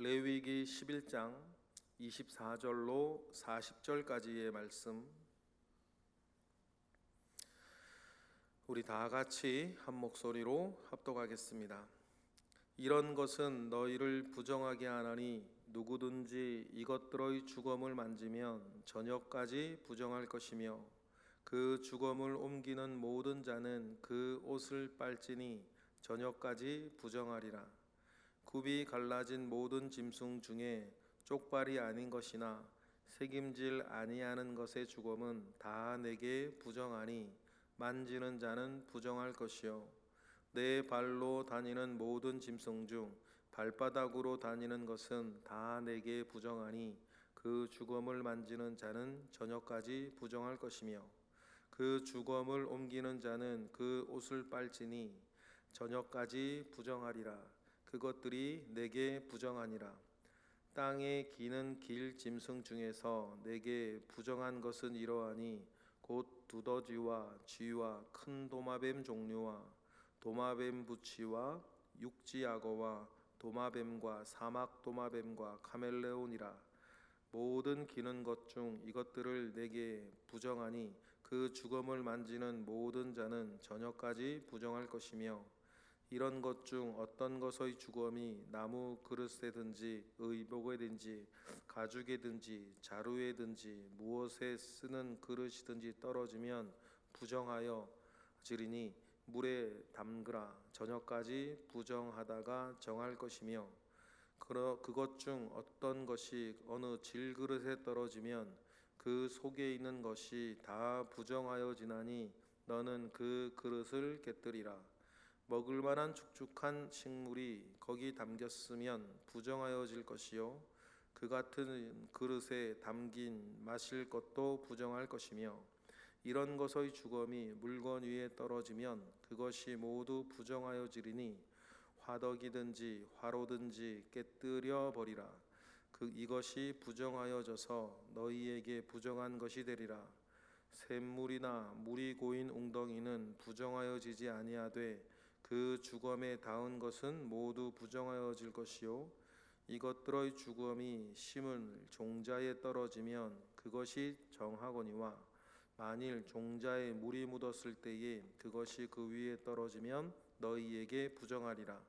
레위기 11장 24절로 40절까지의 말씀, 우리 다 같이 한 목소리로 합독하겠습니다. 이런 것은 너희를 부정하게 하나니 누구든지 이것들의 주검을 만지면 저녁까지 부정할 것이며 그 주검을 옮기는 모든 자는 그 옷을 빨지니 저녁까지 부정하리라. 굽이 갈라진 모든 짐승 중에 쪽발이 아닌 것이나 새김질 아니하는 것의 주검은 다 내게 부정하니 만지는 자는 부정할 것이요 내 발로 다니는 모든 짐승 중 발바닥으로 다니는 것은 다 내게 부정하니 그 주검을 만지는 자는 저녁까지 부정할 것이며 그 주검을 옮기는 자는 그 옷을 빨지니 저녁까지 부정하리라. 그것들이 내게 부정하니라. 땅에 기는 길 짐승 중에서 내게 부정한 것은 이러하니 곧 두더지와 쥐와 큰 도마뱀 종류와 도마뱀 부치와 육지악어와 도마뱀과 사막 도마뱀과 카멜레온이라. 모든 기는 것 중 이것들을 내게 부정하니 그 주검을 만지는 모든 자는 저녁까지 부정할 것이며 이런 것 중 어떤 것의 주검이 나무 그릇에든지 의복에든지 가죽에든지 자루에든지 무엇에 쓰는 그릇이든지 떨어지면 부정하여 지리니 물에 담그라. 저녁까지 부정하다가 정할 것이며 그것 중 어떤 것이 어느 질그릇에 떨어지면 그 속에 있는 것이 다 부정하여 지나니 너는 그 그릇을 깨뜨리라. 먹을 만한 축축한 식물이 거기 담겼으면 부정하여질 것이요 그 같은 그릇에 담긴 마실 것도 부정할 것이며 이런 것의 주검이 물건 위에 떨어지면 그것이 모두 부정하여지리니 화덕이든지 화로든지 깨뜨려 버리라. 이것이 부정하여져서 너희에게 부정한 것이 되리라. 샘물이나 물이 고인 웅덩이는 부정하여지지 아니하되 그 주검에 닿은 것은 모두 부정하여질 것이요 이것들의 주검이 심은 종자에 떨어지면 그것이 정하거니와 만일 종자에 물이 묻었을 때에 그것이 그 위에 떨어지면 너희에게 부정하리라.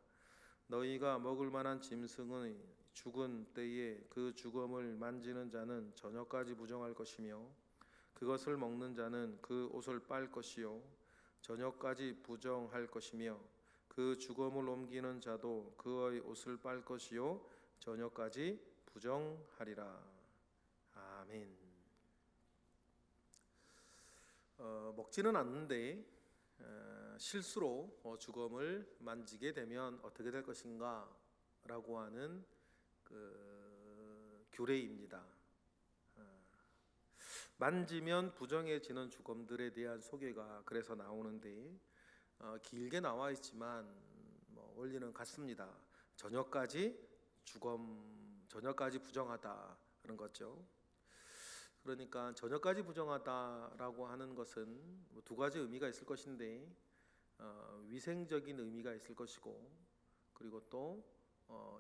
너희가 먹을 만한 짐승의 죽은 때에 그 주검을 만지는 자는 저녁까지 부정할 것이며 그것을 먹는 자는 그 옷을 빨 것이요 저녁까지 부정할 것이며 그 주검을 옮기는 자도 그의 옷을 빨 것이요 저녁까지 부정하리라. 아멘. 먹지는 않는데 실수로 주검을 만지게 되면 어떻게 될 것인가 라고 하는 규례입니다. 만지면 부정해지는 주검들에 대한 소개가 그래서 나오는데 길게 나와 있지만 원리는 같습니다. 저녁까지 부정하다 그런 거죠. 그러니까 저녁까지 부정하다라고 하는 것은 두 가지 의미가 있을 것인데 위생적인 의미가 있을 것이고 그리고 또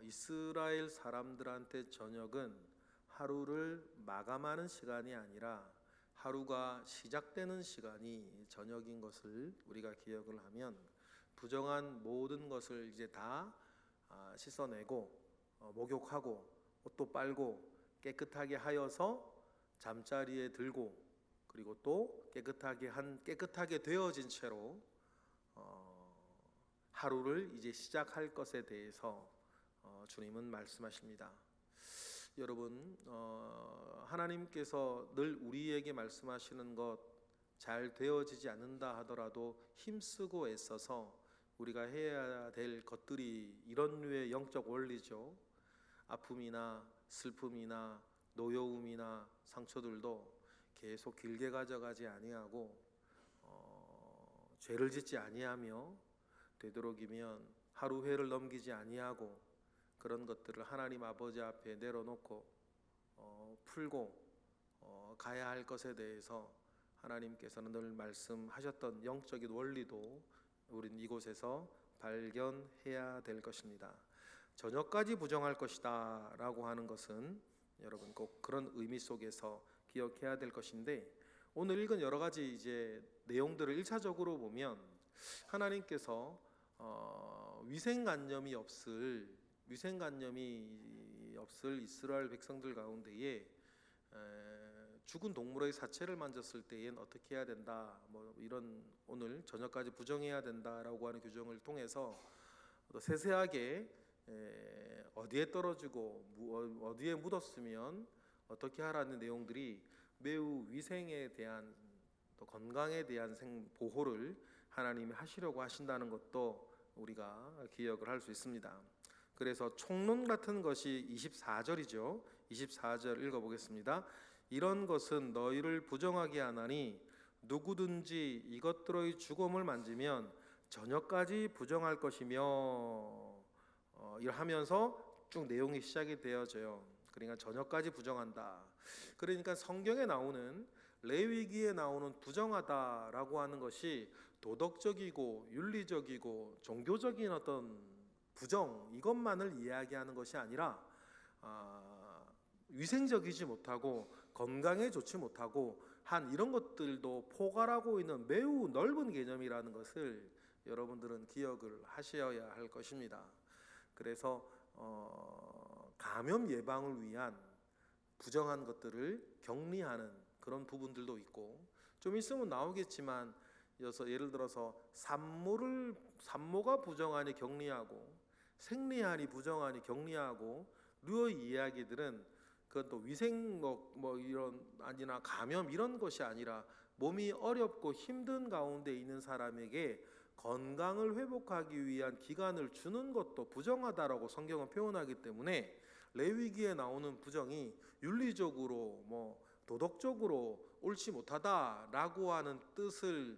이스라엘 사람들한테 저녁은 하루를 마감하는 시간이 아니라 하루가 시작되는 시간이 저녁인 것을 우리가 기억을 하면 부정한 모든 것을 이제 다 씻어내고 목욕하고 옷도 빨고 깨끗하게 하여서 잠자리에 들고 그리고 또 깨끗하게 되어진 채로 하루를 이제 시작할 것에 대해서 주님은 말씀하십니다. 여러분, 하나님께서 늘 우리에게 말씀하시는 것 잘 되어지지 않는다 하더라도 힘쓰고 애써서 우리가 해야 될 것들이 이런 류의 영적 원리죠. 아픔이나 슬픔이나 노여움이나 상처들도 계속 길게 가져가지 아니하고 죄를 짓지 아니하며 되도록이면 하루 회를 넘기지 아니하고 그런 것들을 하나님 아버지 앞에 내려놓고 풀고 가야 할 것에 대해서 하나님께서는 늘 말씀하셨던 영적인 원리도 우린 이곳에서 발견해야 될 것입니다. 저녁까지 부정할 것이다 라고 하는 것은 여러분 꼭 그런 의미 속에서 기억해야 될 것인데, 오늘 읽은 여러 가지 이제 내용들을 1차적으로 보면 하나님께서 위생관념이 없을 이스라엘 백성들 가운데에 죽은 동물의 사체를 만졌을 때엔 어떻게 해야 된다, 뭐 이런 오늘 저녁까지 부정해야 된다라고 하는 규정을 통해서 또 세세하게 어디에 떨어지고 어디에 묻었으면 어떻게 하라는 내용들이 매우 위생에 대한 또 건강에 대한 보호를 하나님이 하시려고 하신다는 것도 우리가 기억을 할 수 있습니다. 그래서 총론 같은 것이 24절이죠. 24절 읽어보겠습니다. 이런 것은 너희를 부정하게 하나니 누구든지 이것들의 죽음을 만지면 저녁까지 부정할 것이며, 이러하면서 쭉 내용이 시작이 되어져요. 그러니까 저녁까지 부정한다. 그러니까 성경에 나오는, 레위기에 나오는 부정하다라고 하는 것이 도덕적이고 윤리적이고 종교적인 어떤 부정, 이것만을 이야기하는 것이 아니라 위생적이지 못하고 건강에 좋지 못하고 한 이런 것들도 포괄하고 있는 매우 넓은 개념이라는 것을 여러분들은 기억을 하셔야 할 것입니다. 그래서 감염 예방을 위한 부정한 것들을 격리하는 그런 부분들도 있고, 좀 있으면 나오겠지만 예를 들어서 산모가 부정하니 격리하고 생리하니 부정하니 격리하고, 류의 이야기들은 그건 또 위생 뭐 이런 아니나 감염 이런 것이 아니라 몸이 어렵고 힘든 가운데 있는 사람에게 건강을 회복하기 위한 기간을 주는 것도 부정하다라고 성경은 표현하기 때문에, 레위기에 나오는 부정이 윤리적으로 뭐 도덕적으로 옳지 못하다라고 하는 뜻을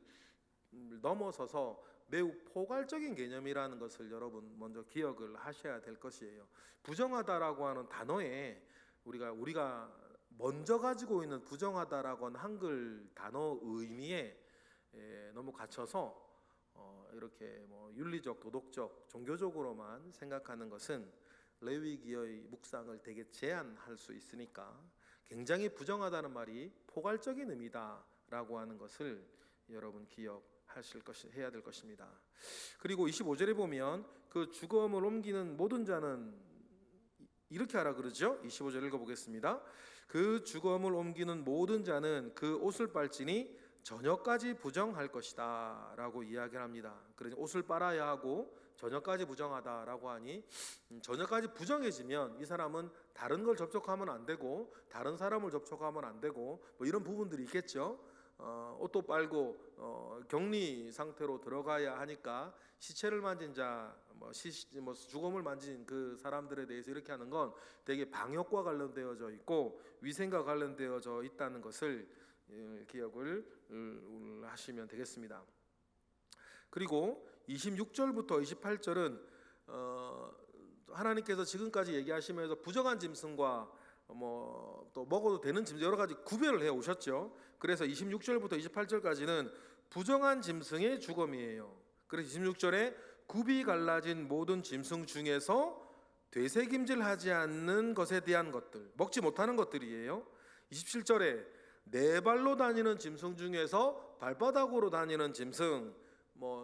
넘어서서 매우 포괄적인 개념이라는 것을 여러분 먼저 기억을 하셔야 될 것이에요. 부정하다라고 하는 단어에 우리가 먼저 가지고 있는 부정하다라고 하는 한글 단어 의미에 너무 갇혀서 이렇게 뭐 윤리적, 도덕적, 종교적으로만 생각하는 것은 레위기의 묵상을 되게 제한할 수 있으니까, 굉장히 부정하다는 말이 포괄적인 의미다라고 하는 것을 여러분 해야 될 것입니다. 그리고 25절에 보면 그 죽음을 옮기는 모든 자는 이렇게 하라 그러죠. 25절 읽어보겠습니다. 그 죽음을 옮기는 모든 자는 그 옷을 빨지니 저녁까지 부정할 것이다 라고 이야기를 합니다. 그래서 옷을 빨아야 하고 저녁까지 부정하다라고 하니, 저녁까지 부정해지면 이 사람은 다른 걸 접촉하면 안 되고 다른 사람을 접촉하면 안 되고 뭐 이런 부분들이 있겠죠. 옷도 빨고 격리 상태로 들어가야 하니까 시체를 만진 자, 죽음을 만진 그 사람들에 대해서 이렇게 하는 건 되게 방역과 관련되어져 있고 위생과 관련되어져 있다는 것을 기억을 하시면 되겠습니다. 그리고 26절부터 28절은 하나님께서 지금까지 얘기하시면서 부정한 짐승과 또 먹어도 되는 짐승 여러 가지 구별을 해 오셨죠. 그래서 26절부터 28절까지는 부정한 짐승의 죽음이에요. 그래서 26절에 굽이 갈라진 모든 짐승 중에서 되새김질하지 않는 것에 대한 것들, 먹지 못하는 것들이에요. 27절에 네 발로 다니는 짐승 중에서 발바닥으로 다니는 짐승,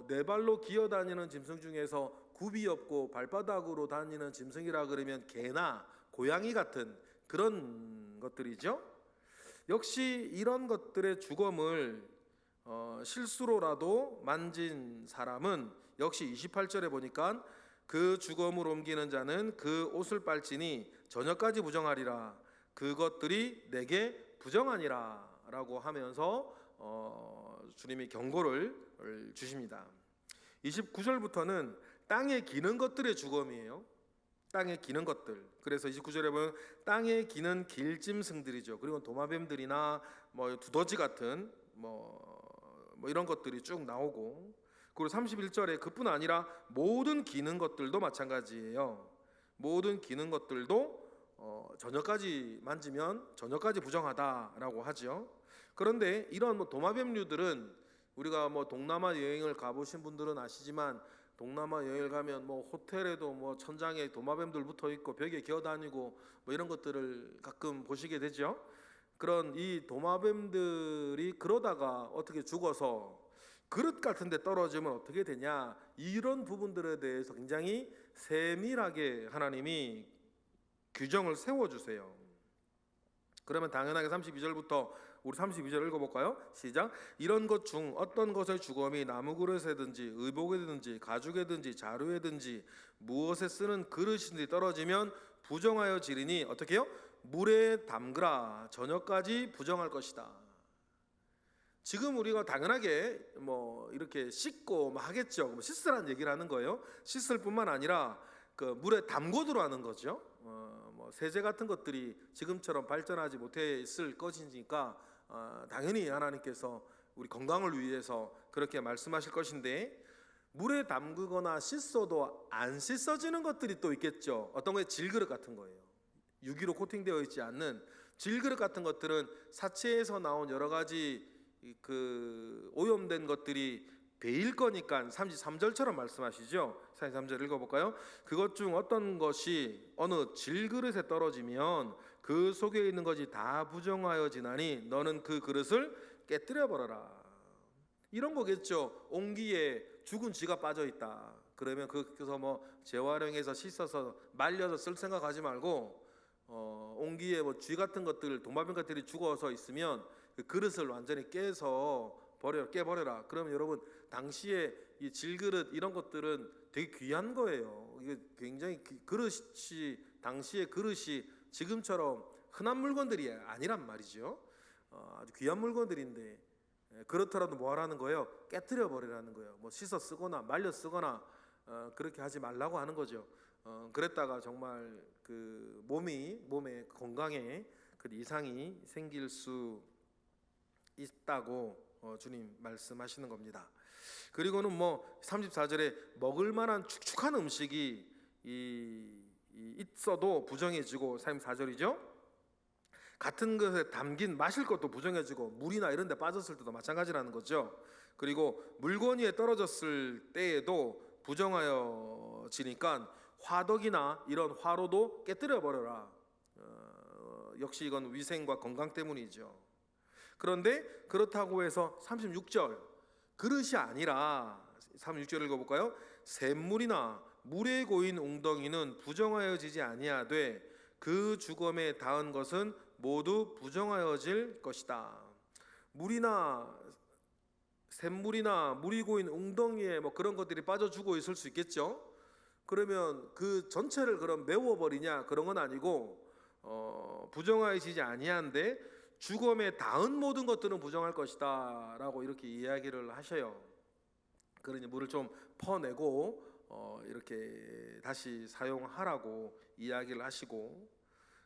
네 발로 기어 다니는 짐승 중에서 굽이 없고 발바닥으로 다니는 짐승이라 그러면 개나 고양이 같은 그런 것들이죠. 역시 이런 것들의 죽음을 실수로라도 만진 사람은 역시 28절에 보니까 그 죽음을 옮기는 자는 그 옷을 빨지니 저녁까지 부정하리라. 그것들이 내게 부정하니라 라고 하면서 주님이 경고를 주십니다. 29절부터는 땅에 기는 것들의 죽음이에요. 땅에 기는 것들. 그래서 29절에 보면 땅에 기는 길짐승들이죠. 그리고 도마뱀들이나 두더지 같은 이런 것들이 쭉 나오고, 그리고 31절에 그뿐 아니라 모든 기는 것들도 마찬가지예요. 모든 기는 것들도 저녁까지 만지면 저녁까지 부정하다라고 하죠. 그런데 이런 도마뱀류들은 우리가 동남아 여행을 가보신 분들은 아시지만 동남아 여행을 가면 뭐 호텔에도 뭐 천장에 도마뱀들 붙어 있고 벽에 기어다니고 뭐 이런 것들을 가끔 보시게 되죠. 그런 이 도마뱀들이 그러다가 어떻게 죽어서 그릇 같은 데 떨어지면 어떻게 되냐, 이런 부분들에 대해서 굉장히 세밀하게 하나님이 규정을 세워주세요. 그러면 당연하게 32절부터 우리 32절 읽어볼까요? 시작. 이런 것 중 어떤 것의 주검이 나무 그릇에든지 의복에든지 가죽에든지 자루에든지 무엇에 쓰는 그릇인지 떨어지면 부정하여 지리니 어떻게 해요? 물에 담그라. 저녁까지 부정할 것이다. 지금 우리가 당연하게 뭐 이렇게 씻고 뭐 하겠죠. 뭐 씻으라는 얘기를 하는 거예요. 씻을 뿐만 아니라 그 물에 담궈두라 하는 거죠. 뭐 세제 같은 것들이 지금처럼 발전하지 못했을 것이니까 당연히 하나님께서 우리 건강을 위해서 그렇게 말씀하실 것인데, 물에 담그거나 씻어도 안 씻어지는 것들이 또 있겠죠. 어떤 거에 질그릇 같은 거예요. 유기로 코팅되어 있지 않는 질그릇 같은 것들은 사체에서 나온 여러 가지 그 오염된 것들이 배일 거니까 33절처럼 말씀하시죠. 33절 읽어볼까요? 그것 중 어떤 것이 어느 질그릇에 떨어지면 그 속에 있는 것이 다 부정하여지나니 너는 그 그릇을 깨뜨려 버려라. 이런 거겠죠. 옹기에 죽은 쥐가 빠져 있다. 그러면 그래서 뭐 재활용해서 씻어서 말려서 쓸 생각하지 말고 옹기에 뭐 쥐 같은 것들, 도마뱀 같은 것들이 죽어서 있으면 그 그릇을 완전히 깨서 깨버려라. 그러면 여러분, 당시에 이 질그릇 이런 것들은 되게 귀한 거예요. 이게 굉장히 그릇이, 당시의 그릇이 지금처럼 흔한 물건들이 아니란 말이죠. 아주 귀한 물건들인데 그렇더라도 뭐 하라는 거예요? 깨뜨려 버리라는 거예요. 뭐 씻어 쓰거나 말려 쓰거나 그렇게 하지 말라고 하는 거죠. 그랬다가 정말 그 몸의 건강에 그 이상이 생길 수 있다고 주님 말씀하시는 겁니다. 그리고는 뭐 34절에 먹을 만한 축축한 음식이 있어도 부정해지고, 34절이죠. 같은 것에 담긴 마실 것도 부정해지고, 물이나 이런 데 빠졌을 때도 마찬가지라는 거죠. 그리고 물건 위에 떨어졌을 때에도 부정하여지니까 화덕이나 이런 화로도 깨뜨려 버려라. 역시 이건 위생과 건강 때문이죠. 그런데 그렇다고 해서 36절, 그릇이 아니라 36절 읽어볼까요? 샘물이나 물에 고인 웅덩이는 부정하여지지 아니하되 그 주검에 닿은 것은 모두 부정하여질 것이다. 물이나 샘물이나 물이 고인 웅덩이에 뭐 그런 것들이 빠져 죽어 있을 수 있겠죠. 그러면 그 전체를 그럼 메워버리냐? 그런 건 아니고 부정하여지지 아니한데 주검에 닿은 모든 것들은 부정할 것이다 라고 이렇게 이야기를 하셔요. 그러니 물을 좀 퍼내고 이렇게 다시 사용하라고 이야기를 하시고,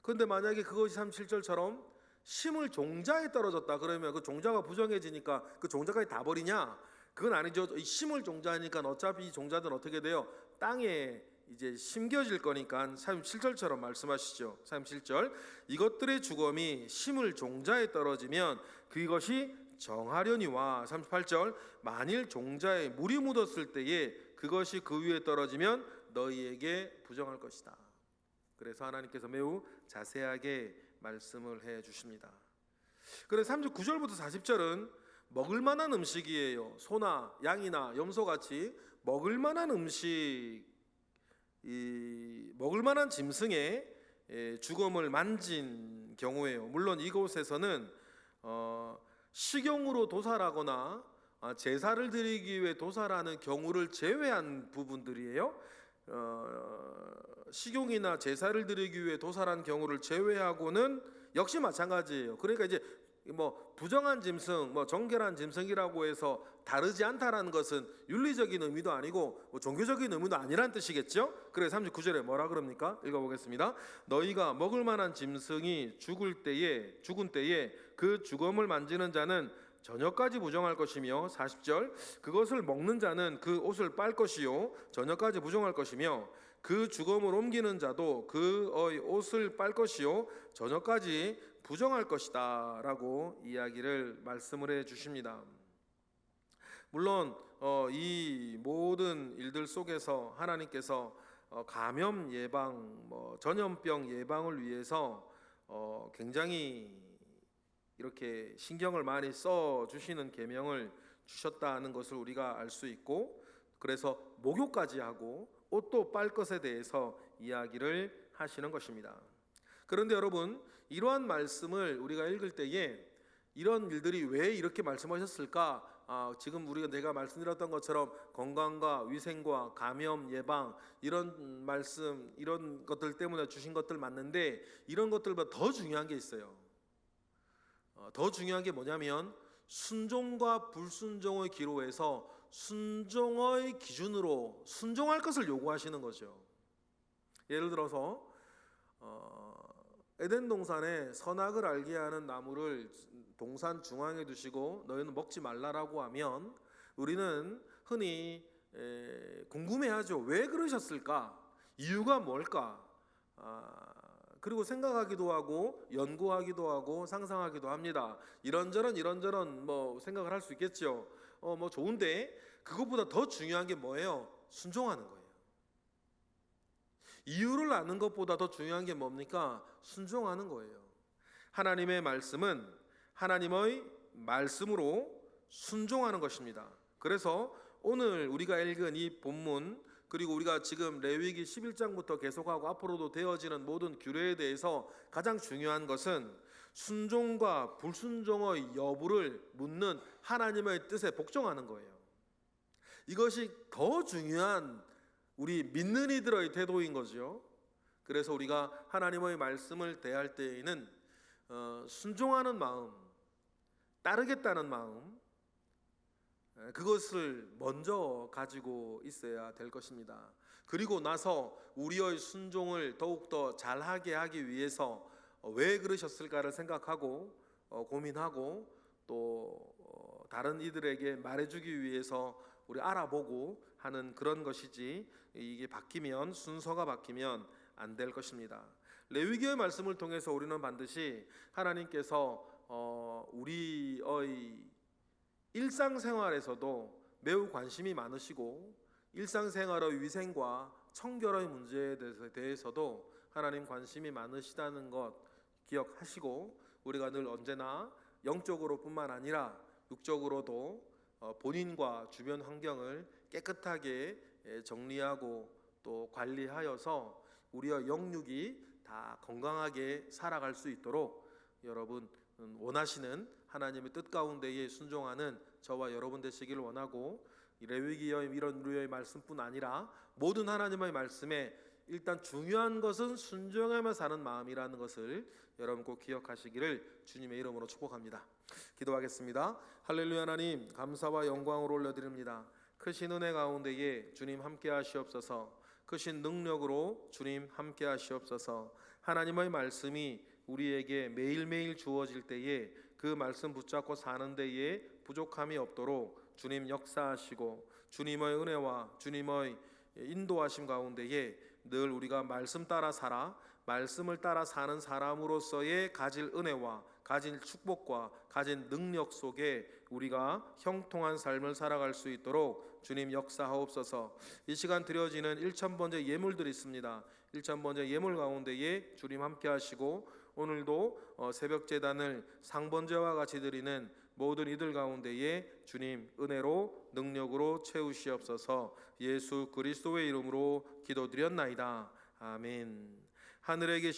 그런데 만약에 그것이 37절처럼 심을 종자에 떨어졌다 그러면 그 종자가 부정해지니까 그 종자까지 다 버리냐? 그건 아니죠. 이 심을 종자니까 어차피 이 종자들은 어떻게 돼요? 땅에 이제 심겨질 거니까 37절처럼 말씀하시죠. 37절, 이것들의 주검이 심을 종자에 떨어지면 그것이 정하려니와, 38절, 만일 종자에 물이 묻었을 때에 그것이 그 위에 떨어지면 너희에게 부정할 것이다. 그래서 하나님께서 매우 자세하게 말씀을 해 주십니다. 그래서 39절부터 40절은 먹을 만한 음식이에요. 소나 양이나 염소같이 먹을 만한 음식, 먹을 만한 짐승의 주검을 만진 경우에요. 물론 이곳에서는 식용으로 도살하거나 제사를 드리기 위해 도살하는 경우를 제외한 부분들이에요. 식용이나 제사를 드리기 위해 도살한 경우를 제외하고는 역시 마찬가지예요. 그러니까 이제 뭐 부정한 짐승, 뭐 정결한 짐승이라고 해서 다르지 않다라는 것은 윤리적인 의미도 아니고 뭐 종교적인 의미도 아니란 뜻이겠죠. 그래서 39절에 뭐라 그럽니까? 읽어보겠습니다. 너희가 먹을 만한 짐승이 죽은 때에 그 주검을 만지는 자는 저녁까지 부정할 것이며, 40절, 그것을 먹는 자는 그 옷을 빨 것이요 저녁까지 부정할 것이며, 그 주검을 옮기는 자도 그의 옷을 빨 것이요 저녁까지 부정할 것이다 라고 이야기를 말씀을 해 주십니다. 물론 이 모든 일들 속에서 하나님께서 감염 예방, 전염병 예방을 위해서 굉장히 이렇게 신경을 많이 써 주시는 계명을 주셨다는 것을 우리가 알 수 있고, 그래서 목욕까지 하고 옷도 빨 것에 대해서 이야기를 하시는 것입니다. 그런데 여러분, 이러한 말씀을 우리가 읽을 때에 이런 일들이 왜 이렇게 말씀하셨을까? 지금 내가 말씀드렸던 것처럼 건강과 위생과 감염 예방, 이런 말씀, 이런 것들 때문에 주신 것들 맞는데, 이런 것들보다 더 중요한 게 있어요. 더 중요한 게 뭐냐면 순종과 불순종의 기로에서 순종의 기준으로 순종할 것을 요구하시는 거죠. 예를 들어서 에덴 동산에 선악을 알게 하는 나무를 동산 중앙에 두시고 너희는 먹지 말라라고 하면 우리는 흔히 궁금해하죠. 왜 그러셨을까? 이유가 뭘까? 그리고 생각하기도 하고 연구하기도 하고 상상하기도 합니다. 이런저런 생각을 할 수 있겠죠. 좋은데 그것보다 더 중요한 게 뭐예요? 순종하는 거예요. 이유를 아는 것보다 더 중요한 게 뭡니까? 순종하는 거예요. 하나님의 말씀은 하나님의 말씀으로 순종하는 것입니다. 그래서 오늘 우리가 읽은 이 본문, 그리고 우리가 지금 레위기 11장부터 계속하고 앞으로도 되어지는 모든 규례에 대해서 가장 중요한 것은 순종과 불순종의 여부를 묻는 하나님의 뜻에 복종하는 거예요. 이것이 더 중요한 우리 믿는 이들의 태도인 거죠. 그래서 우리가 하나님의 말씀을 대할 때에는 순종하는 마음, 따르겠다는 마음, 그것을 먼저 가지고 있어야 될 것입니다. 그리고 나서 우리의 순종을 더욱더 잘하게 하기 위해서 왜 그러셨을까를 생각하고 고민하고 또 다른 이들에게 말해주기 위해서 우리 알아보고 하는 그런 것이지, 이게 바뀌면, 순서가 바뀌면 안 될 것입니다. 레위기의 말씀을 통해서 우리는 반드시 하나님께서 우리의 일상생활에서도 매우 관심이 많으시고 일상생활의 위생과 청결의 문제에 대해서도 하나님 관심이 많으시다는 것 기억하시고, 우리가 늘 언제나 영적으로 뿐만 아니라 육적으로도 본인과 주변 환경을 깨끗하게 정리하고 또 관리하여서 우리의 영육이 다 건강하게 살아갈 수 있도록 여러분 원하시는 하나님의 뜻 가운데에 순종하는 저와 여러분 되시기를 원하고, 레위기의 이런 류의 말씀뿐 아니라 모든 하나님의 말씀에 일단 중요한 것은 순종하며 사는 마음이라는 것을 여러분 꼭 기억하시기를 주님의 이름으로 축복합니다. 기도하겠습니다. 할렐루야. 하나님 감사와 영광을 올려드립니다. 크신 은혜 가운데에 주님 함께 하시옵소서. 크신 능력으로 주님 함께 하시옵소서. 하나님의 말씀이 우리에게 매일매일 주어질 때에 그 말씀 붙잡고 사는 데에 부족함이 없도록 주님 역사하시고, 주님의 은혜와 주님의 인도하심 가운데에 늘 우리가 말씀 따라 살아 말씀을 따라 사는 사람으로서의 가질 은혜와 가진 축복과 가진 능력 속에 우리가 형통한 삶을 살아갈 수 있도록 주님 역사하옵소서. 이 시간 드려지는 1000번째 예물들이 있습니다. 1000번째 예물 가운데에 주님 함께 하시고, 오늘도 새벽 제단을 상번제와 같이 드리는 모든 이들 가운데에 주님 은혜로 능력으로 채우시옵소서. 예수 그리스도의 이름으로 기도드렸나이다. 아멘. 하늘에 계신